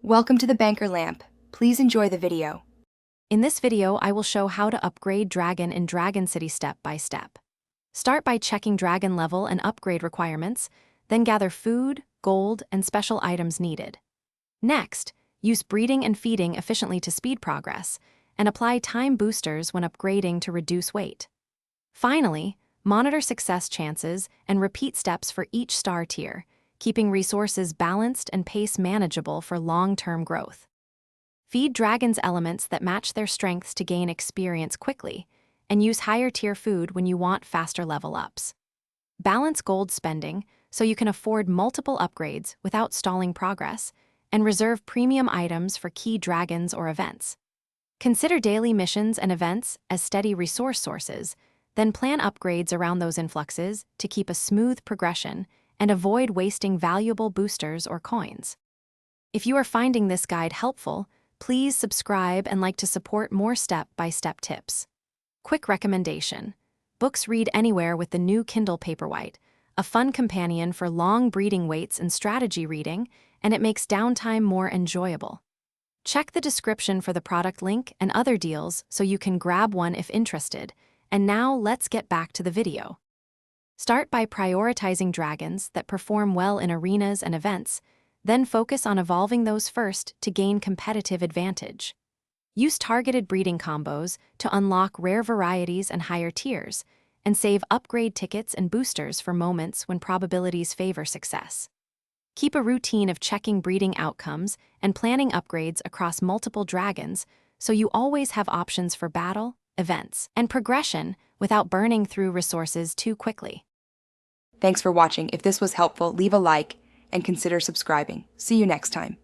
Welcome to the Banker Lamp. Please enjoy the video. In this video, I will show how to upgrade Dragon in Dragon City step by step. Start by checking Dragon level and upgrade requirements, then gather food, gold, and special items needed. Next, use breeding and feeding efficiently to speed progress, and apply time boosters when upgrading to reduce wait. Finally, monitor success chances and repeat steps for each star tier, keeping resources balanced and pace manageable for long-term growth. Feed dragons elements that match their strengths to gain experience quickly, and use higher-tier food when you want faster level-ups. Balance gold spending so you can afford multiple upgrades without stalling progress, and reserve premium items for key dragons or events. Consider daily missions and events as steady resource sources, then plan upgrades around those influxes to keep a smooth progression and avoid wasting valuable boosters or coins. If you are finding this guide helpful, please subscribe and like to support more step-by-step tips. Quick recommendation: books read anywhere with the new Kindle Paperwhite, a fun companion for long breeding waits and strategy reading, and it makes downtime more enjoyable. Check the description for the product link and other deals so you can grab one if interested. And now let's get back to the video. Start by prioritizing dragons that perform well in arenas and events, then focus on evolving those first to gain competitive advantage. Use targeted breeding combos to unlock rare varieties and higher tiers, and save upgrade tickets and boosters for moments when probabilities favor success. Keep a routine of checking breeding outcomes and planning upgrades across multiple dragons so you always have options for battle, events, and progression without burning through resources too quickly. Thanks for watching. If this was helpful, leave a like and consider subscribing. See you next time.